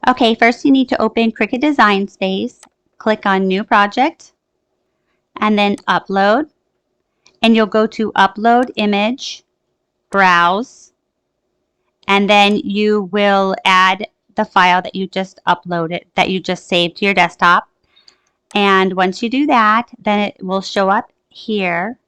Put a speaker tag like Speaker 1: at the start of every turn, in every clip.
Speaker 1: Okay, first you need to open Cricut Design Space, click on New Project, and then Upload. And you'll go to Upload Image, Browse, and then you will add the file that you just uploaded, that you just saved to your desktop. And once you do that, then it will show up here,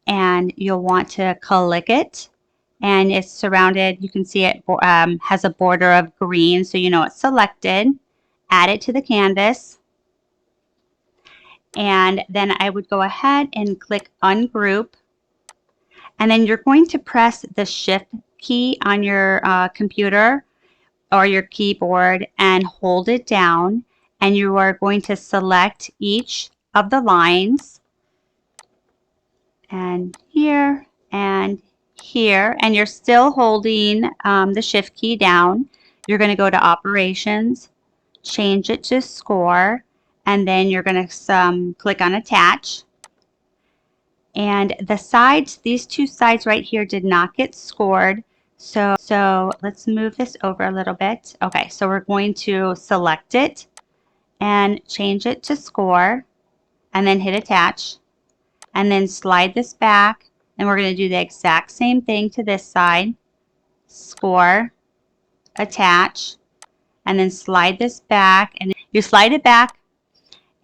Speaker 1: and you'll want to click it. And it's surrounded, you can see it has a border of green, so you know it's selected. Add it to the canvas. And then I would go ahead and click Ungroup. And then you're going to press the Shift key on your computer or your keyboard and hold it down. And you are going to select each of the lines. And here and here. And you're still holding the Shift key down. You're going to go to Operations, change it to Score, and then you're going to click on Attach. And the sides, these two sides right here did not get scored. So let's move this over a little bit. Okay, so we're going to select it and change it to Score, and then hit Attach, and then slide this back, and we're going to do the exact same thing to this side. Score, Attach, and then slide this back, and you slide it back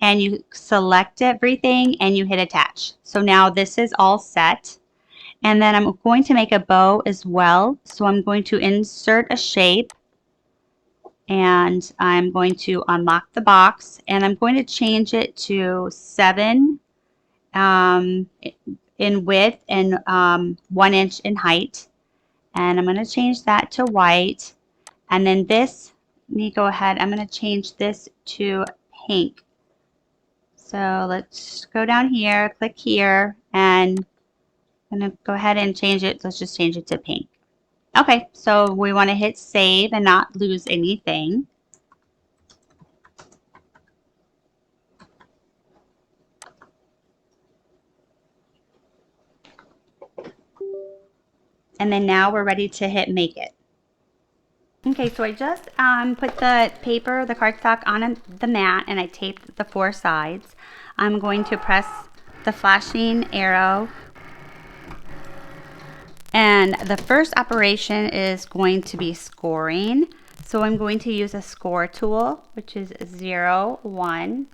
Speaker 1: and you select everything and you hit Attach. So now this is all set. And then I'm going to make a bow as well. So I'm going to insert a shape, and I'm going to unlock the box, and I'm going to change it to 7 in width and 1 inch in height. And I'm going to change that to white. And then this, let me go ahead, I'm going to change this to pink. So let's go down here, click here, and I'm going to go ahead and change it. Let's just change it to pink. Okay, so we want to hit save and not lose anything. And then now we're ready to hit make it. Okay, so I just put the paper, the cardstock on the mat, and I taped the 4 sides. I'm going to press the flashing arrow. And the first operation is going to be scoring. So I'm going to use a score tool, which is 0, 1.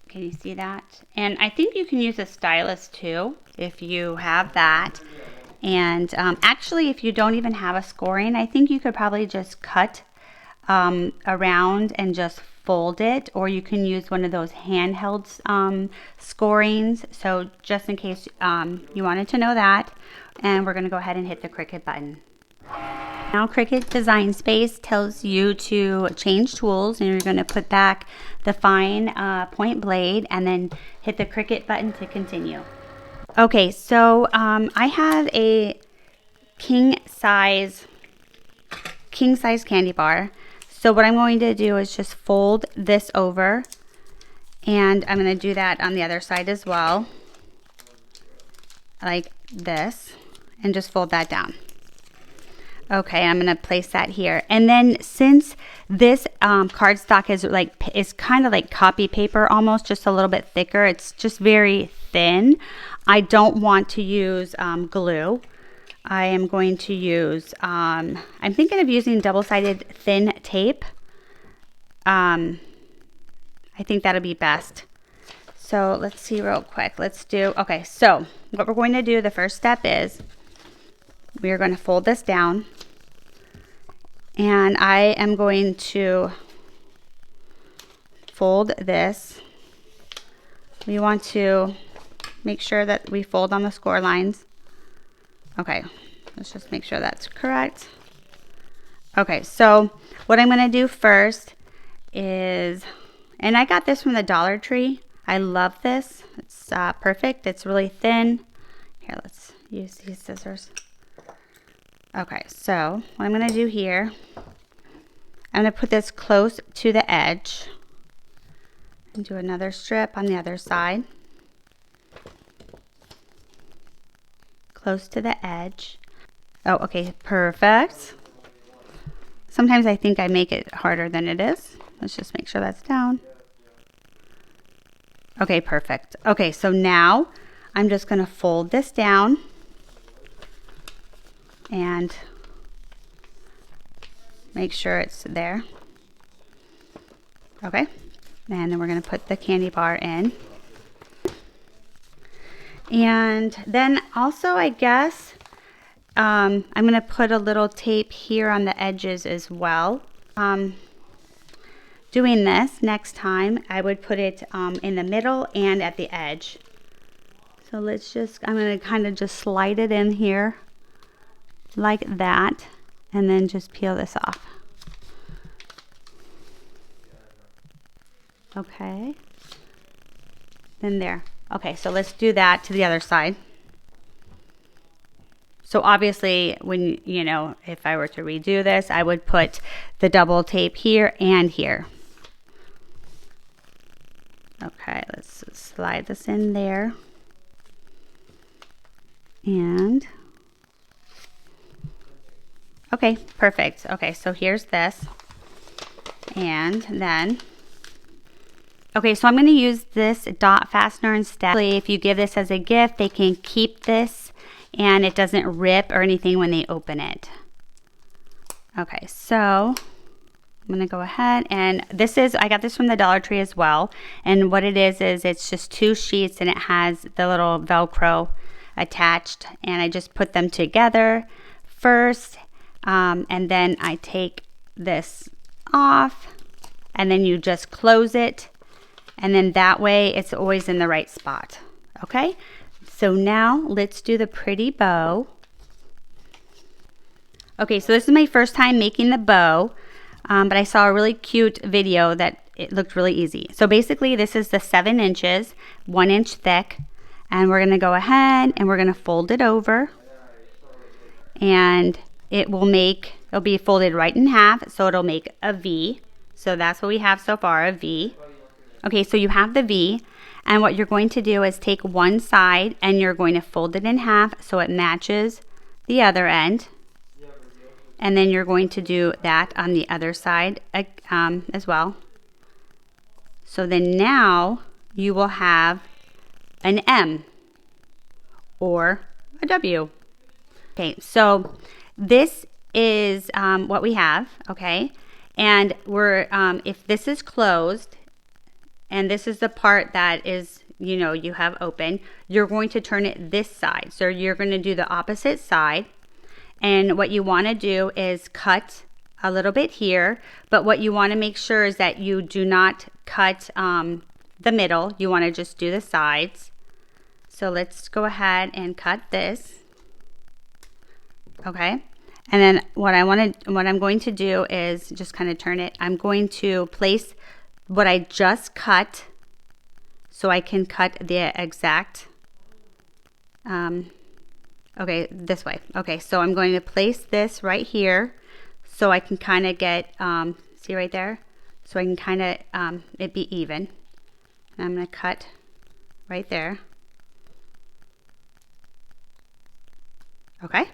Speaker 1: Can you see that? And I think you can use a stylus too, if you have that. And actually, if you don't even have a scoring, I think you could probably just cut around and just fold it, or you can use one of those handheld scorings. So just in case you wanted to know that. And we're going to go ahead and hit the Cricut button. Now Cricut Design Space tells you to change tools, and you're going to put back the fine point blade and then hit the Cricut button to continue. Okay, so I have a king size candy bar. So what I'm going to do is just fold this over, and I'm going to do that on the other side as well, like this, and just fold that down. Okay, I'm going to place that here. And then since this cardstock is kind of like copy paper almost, just a little bit thicker, it's just very thin, I don't want to use glue. I am going to use, I'm thinking of using double-sided thin tape. I think that'll be best. So let's see real quick. Okay, so what we're going to do, the first step is we are going to fold this down, and I am going to fold this. We want to make sure that we fold on the score lines. Okay, let's just make sure that's correct. Okay, so what I'm going to do first is, and I got this from the Dollar Tree. I love this. It's perfect. It's really thin. Here, let's use these scissors. Okay, so what I'm going to do here, I'm going to put this close to the edge and do another strip on the other side. Close to the edge. Oh, okay, perfect. Sometimes I think I make it harder than it is. Let's just make sure that's down. Okay, perfect. Okay, so now I'm just going to fold this down and make sure it's there. Okay, and then we're going to put the candy bar in. And then also, I guess, I'm going to put a little tape here on the edges as well. Doing this next time, I would put it in the middle and at the edge. So let's just, I'm going to kind of just slide it in here like that, and then just peel this off. Okay. Then there. Okay, so let's do that to the other side. So obviously, when, you know, if I were to redo this, I would put the double tape here and here. Okay, let's slide this in there. And, okay, perfect. Okay, so here's this. And then, okay, so I'm going to use this dot fastener instead. If you give this as a gift, they can keep this and it doesn't rip or anything when they open it. Okay, so I'm going to go ahead, and this is, I got this from the Dollar Tree as well. And what it is it's just 2 sheets and it has the little Velcro attached, and I just put them together first, and then I take this off, and then you just close it, and then that way it's always in the right spot. Okay, so now let's do the pretty bow. Okay, so this is my first time making the bow. But I saw a really cute video that it looked really easy. So basically this is the 7 inches, 1 inch thick, and we're going to go ahead and we're going to fold it over, and it'll be folded right in half, so it'll make a V. So that's what we have so far, a V. Okay, so you have the V, and what you're going to do is take one side and you're going to fold it in half so it matches the other end. And then you're going to do that on the other side as well. So then now you will have an M or a W. Okay, so this is what we have, okay? And we're, if this is closed, and this is the part that is, you know, you have open, you're going to turn it this side. So you're going to do the opposite side. And what you want to do is cut a little bit here, but what you want to make sure is that you do not cut the middle. You want to just do the sides. So let's go ahead and cut this. Okay, and then what I'm going to do is just kind of turn it. I'm going to place what I just cut so I can cut the exact okay, this way. Okay, so I'm going to place this right here so I can kind of get, see right there? So I can kind of, it be even. And I'm going to cut right there. Okay.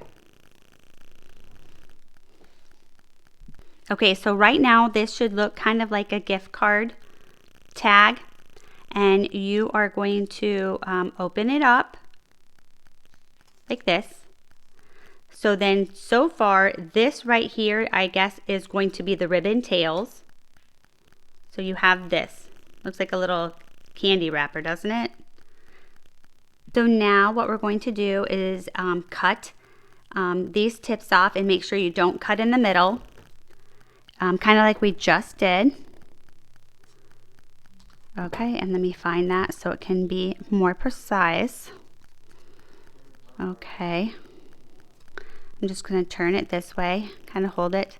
Speaker 1: Okay, so right now this should look kind of like a gift card tag. And you are going to open it up like this. So then, so far, this right here, I guess, is going to be the ribbon tails. So you have this. Looks like a little candy wrapper, doesn't it? So now what we're going to do is cut these tips off, and make sure you don't cut in the middle. Kind of like we just did. Okay, and let me find that so it can be more precise. Okay, I'm just going to turn it this way, kind of hold it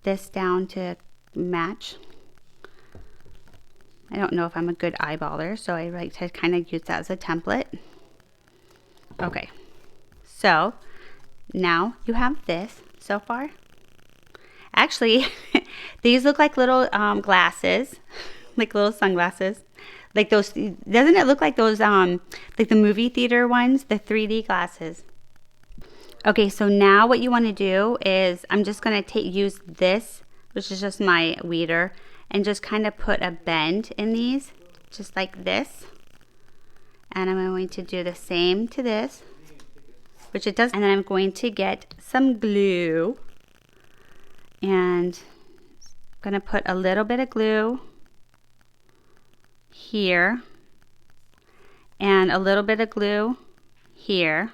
Speaker 1: this down to match. I don't know if I'm a good eyeballer, so I like to kind of use that as a template. Okay, so now you have this so far. Actually, these look like little glasses, like little sunglasses. Like those, doesn't it look like those, like the movie theater ones, the 3D glasses? Okay, so now what you want to do is I'm just going to use this, which is just my weeder, and just kind of put a bend in these, just like this. And I'm going to do the same to this, which it does. And then I'm going to get some glue, and I'm going to put a little bit of glue here and a little bit of glue here.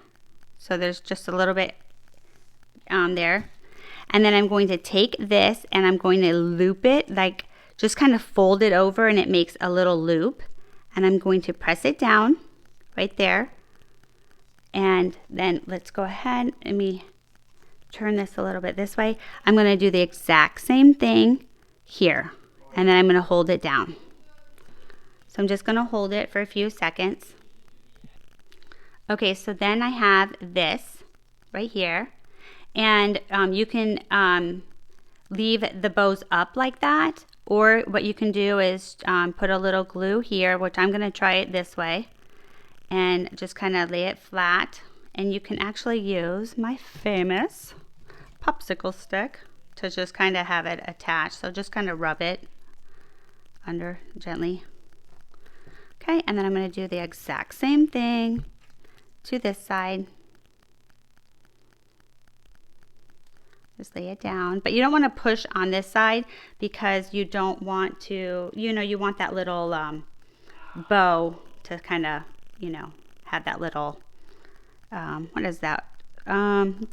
Speaker 1: So there's just a little bit there. And then I'm going to take this and I'm going to loop it, like just kind of fold it over, and it makes a little loop. And I'm going to press it down right there. And then let's go ahead, let me turn this a little bit this way. I'm going to do the exact same thing here. And then I'm going to hold it down. So I'm just going to hold it for a few seconds. Okay, so then I have this right here, and you can leave the bows up like that, or what you can do is put a little glue here, which I'm going to try it this way, and just kind of lay it flat. And you can actually use my famous popsicle stick to just kind of have it attached. So just kind of rub it under gently. Okay, and then I'm going to do the exact same thing to this side. Just lay it down, but you don't want to push on this side because you don't want to, you want that little bow to kind of, have that little, what is that?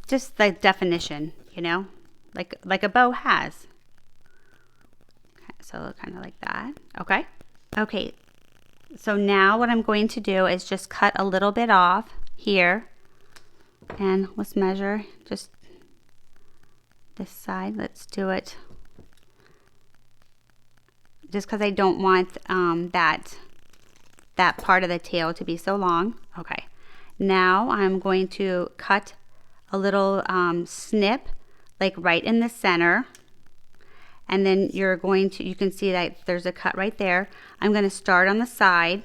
Speaker 1: Just the definition, like a bow has. Okay, so kind of like that. Okay. Okay. So now what I'm going to do is just cut a little bit off here, and let's measure just this side. Let's do it just because I don't want that part of the tail to be so long. Okay, now I'm going to cut a little snip like right in the center, and then you can see that there's a cut right there. I'm going to start on the side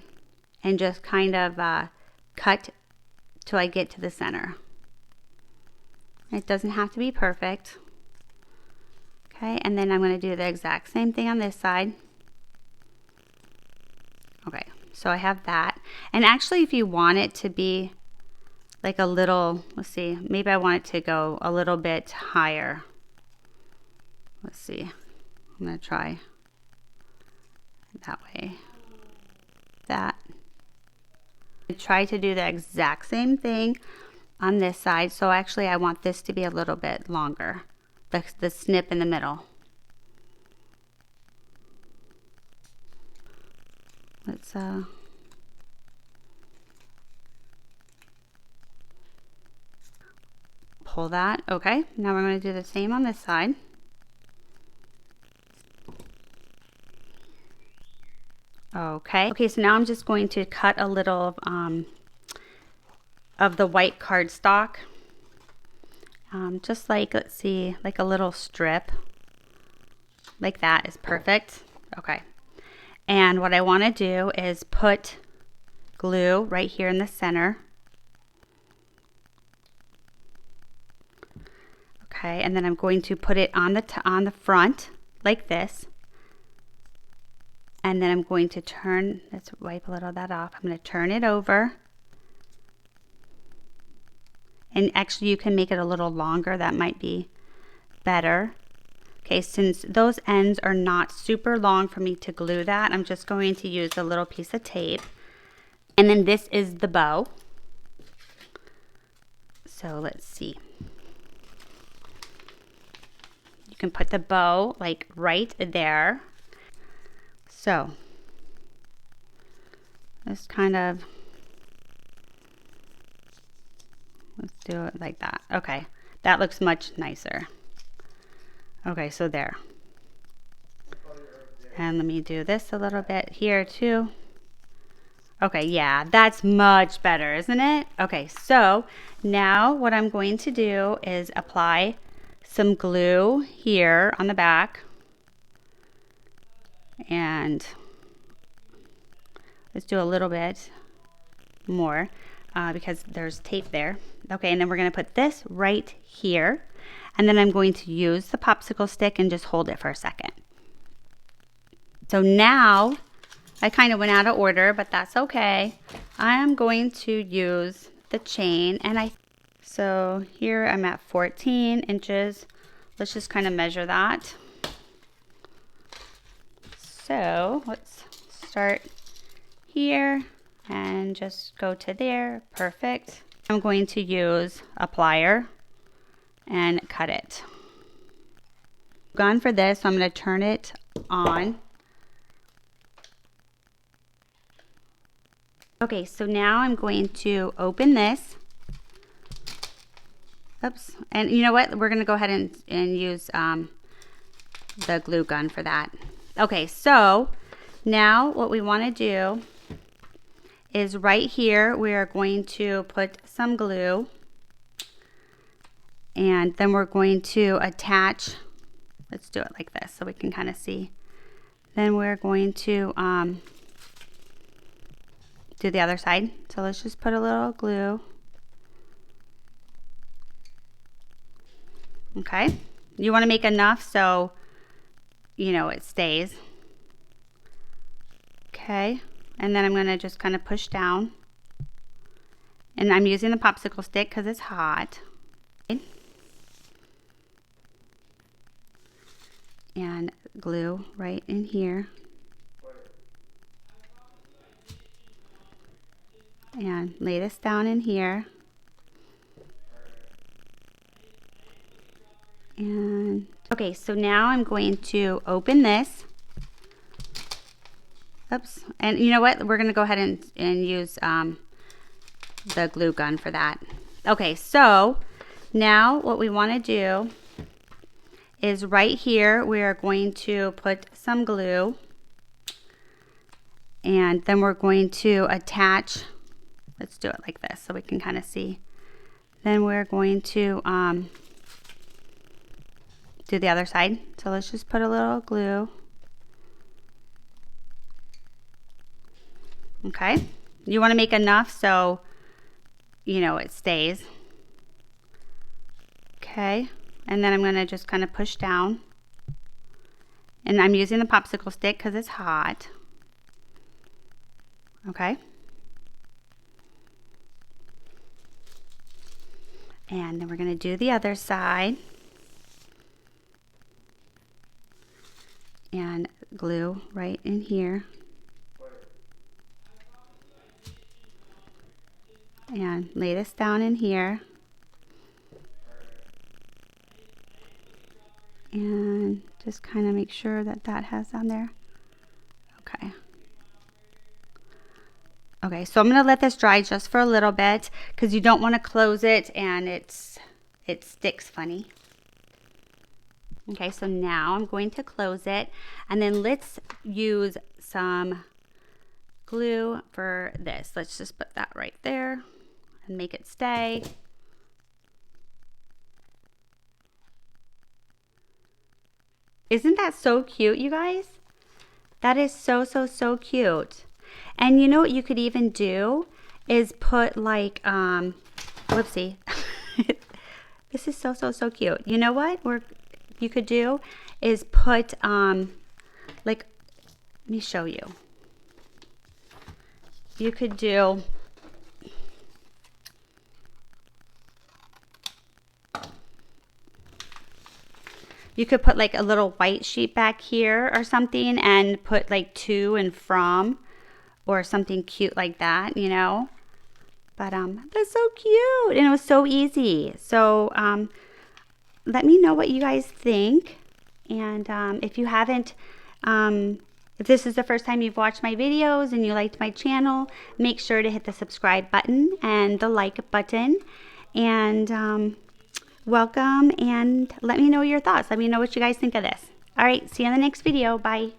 Speaker 1: and just kind of cut till I get to the center. It doesn't have to be perfect. Okay, and then I'm going to do the exact same thing on this side. Okay, so I have that. And actually, if you want it to be like a little, let's see, maybe I want it to go a little bit higher. Let's see, I'm going to try that way. That. I try to do the exact same thing on this side. So actually I want this to be a little bit longer, the snip in the middle. Let's pull that. Okay, now we're going to do the same on this side. Okay, so now I'm just going to cut a little of the white cardstock, just like, let's see, like a little strip, like that is perfect. Okay, and what I want to do is put glue right here in the center. Okay, and then I'm going to put it on the front like this. And then I'm going to turn, let's wipe a little of that off. I'm going to turn it over. And actually you can make it a little longer. That might be better. Okay, since those ends are not super long for me to glue that, I'm just going to use a little piece of tape. And then this is the bow. So let's see. You can put the bow like right there. So let's do it like that. Okay, that looks much nicer. Okay, so there. And let me do this a little bit here too. Okay, yeah, that's much better, isn't it? Okay, so now what I'm going to do is apply some glue here on the back. And let's do a little bit more because there's tape there. Okay, and then we're going to put this right here. And then I'm going to use the popsicle stick and just hold it for a second. So now, I kind of went out of order, but that's okay. I am going to use the chain, and so here I'm at 14 inches. Let's just kind of measure that. So let's start here and just go to there. Perfect. I'm going to use a plier and cut it. Gone for this, so I'm going to turn it on. Okay, so now I'm going to open this. Oops, and you know what? We're going to go ahead and use the glue gun for that. Okay, so now what we want to do is right here, we are going to put some glue, and then we're going to attach, let's do it like this so we can kind of see. Then we're going to do the other side. So let's just put a little glue. Okay, you want to make enough so you know it stays. Okay, and then I'm going to just kind of push down, and I'm using the popsicle stick because it's hot. And glue right in here. And lay this down in here. And okay, so now I'm going to open this. Oops, and you know what? We're going to go ahead and use the glue gun for that. Okay, so now what we want to do is right here, we are going to put some glue, and then we're going to attach, let's do it like this so we can kind of see. Then we're going to do the other side. So let's just put a little glue. Okay, you want to make enough so you know it stays. Okay, and then I'm going to just kind of push down, and I'm using the popsicle stick because it's hot. Okay, and then we're going to do the other side. And glue right in here. And lay this down in here. And just kind of make sure that that has on there. Okay. Okay, so I'm going to let this dry just for a little bit because you don't want to close it and it sticks funny. Okay, so now I'm going to close it, and then let's use some glue for this. Let's just put that right there and make it stay. Isn't that so cute, you guys? That is so, so, so cute. And you know what you could even do is put like, whoopsie. This is so, so, so cute. You know what you could do is put, like, let me show you. You could do, you could put like a little white sheet back here or something and put like to and from or something cute like that, you know. But that's so cute, and it was so easy. So let me know what you guys think, and if you haven't, if this is the first time you've watched my videos and you liked my channel, make sure to hit the subscribe button and the like button, and welcome, and let me know your thoughts. Let me know what you guys think of this. All right, see you in the next video. Bye.